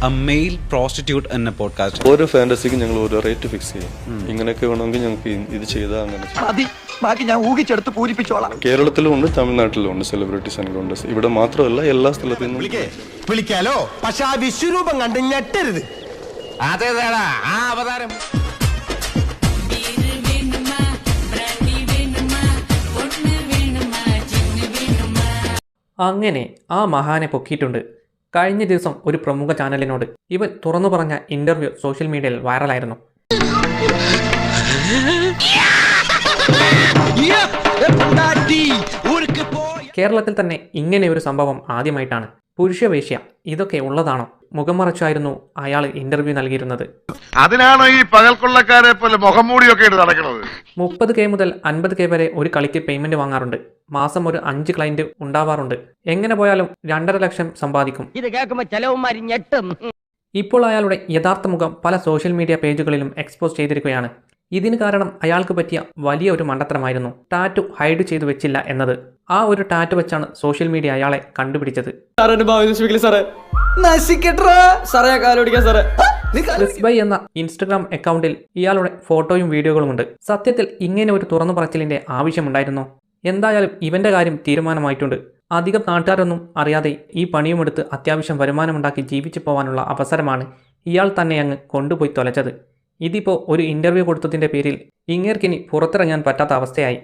A male prostitute എന്ന podcast. ഓരോ ഫാന്റസിക്ക് ഞങ്ങൾ ഓരോ റേറ്റ് ഫിക്സ് ചെയ്യും. ഇങ്ങനെയൊക്കെ വേണമെങ്കിൽ ഞങ്ങൾക്ക് ഇത് ചെയ്താൽ അങ്ങനെ ബാക്കി ഞാൻ ഊഹിച്ചെടുത്ത് പൂരിപ്പിച്ചോളാം. കേരളത്തിലും ഉണ്ട്, തമിഴ്നാട്ടിലും ഉണ്ട് സെലിബ്രിറ്റീസ് എൻകൗണ്ടേഴ്സ്. ഇവിടെ മാത്രമല്ല, എല്ലാ സ്ഥലത്തു നിന്നും വിളിക്കാലോ. പക്ഷെ ആ വിശ്വരൂപം കണ്ട് ഞെട്ടരുത്. അതേതാടാ ആ അവതാരം. അങ്ങനെ ആ മഹാനെ പൊക്കിയിട്ടുണ്ട്. കഴിഞ്ഞ ദിവസം ഒരു പ്രമുഖ ചാനലിനോട് ഇവൻ തുറന്നു പറഞ്ഞ ഇന്റർവ്യൂ സോഷ്യൽ മീഡിയയിൽ വൈറലായിരുന്നു. കേരളത്തിൽ തന്നെ ഇങ്ങനെ ഒരു സംഭവം ആദ്യമായിട്ടാണ്. പുരുഷവേശ്യ ഇതൊക്കെ ഉള്ളതാണോ? മുഖം മറച്ചായിരുന്നു അയാൾ ഇന്റർവ്യൂ നൽകിയിരുന്നത്. അതിനാണോ ഈ പകൽക്കൊള്ളക്കാരെ പോലെ മുഖംമൂടിയൊക്കെ ഇട്ട് നടക്കുന്നത്? 30K മുതൽ 50K വരെ ഒരു കളിക്ക് പേയ്മെന്റ് വാങ്ങാറുണ്ട്. മാസം ഒരു 5 ക്ലയന്റ് ഉണ്ടാവാറുണ്ട്. എങ്ങനെ പോയാലും 2.5 ലക്ഷം സമ്പാദിക്കും. ഇത് കേൾക്കുമ്പോ ചെലവുമാരി ഞെട്ടും. ഇപ്പോൾ അയാളുടെ യഥാർത്ഥ മുഖം പല സോഷ്യൽ മീഡിയ പേജുകളിലും എക്സ്പോസ് ചെയ്തിരിക്കുകയാണ്. ഇതിന് കാരണം അയാൾക്ക് പറ്റിയ വലിയ ഒരു മണ്ടത്തരമായിരുന്നു. ടാറ്റു ഹൈഡ് ചെയ്തു വെച്ചില്ല എന്നത്. ആ ഒരു ടാറ്റു വെച്ചാണ് സോഷ്യൽ മീഡിയ അയാളെ കണ്ടുപിടിച്ചത്. ക്രിസ്ബൈ എന്ന ഇൻസ്റ്റഗ്രാം അക്കൗണ്ടിൽ ഇയാളുടെ ഫോട്ടോയും വീഡിയോകളുമുണ്ട്. സത്യത്തിൽ ഇങ്ങനെ ഒരു തുറന്നു പറച്ചിലിന്റെ ആവശ്യമുണ്ടായിരുന്നോ? എന്തായാലും ഇവന്റെ കാര്യം തീരുമാനമായിട്ടുണ്ട്. അധികം നാട്ടുകാരൊന്നും അറിയാതെ ഈ പണിയുമെടുത്ത് അത്യാവശ്യം വരുമാനമുണ്ടാക്കി ജീവിച്ചു പോകാനുള്ള അവസരമാണ് ഇയാൾ തന്നെ അങ്ങ് കൊണ്ടുപോയി തൊലച്ചത്. ഇതിപ്പോൾ ഒരു ഇന്റർവ്യൂ കൊടുത്തതിന്റെ പേരിൽ ഇങ്ങേർക്കിനി പുറത്തിറങ്ങാൻ പറ്റാത്ത അവസ്ഥയായി.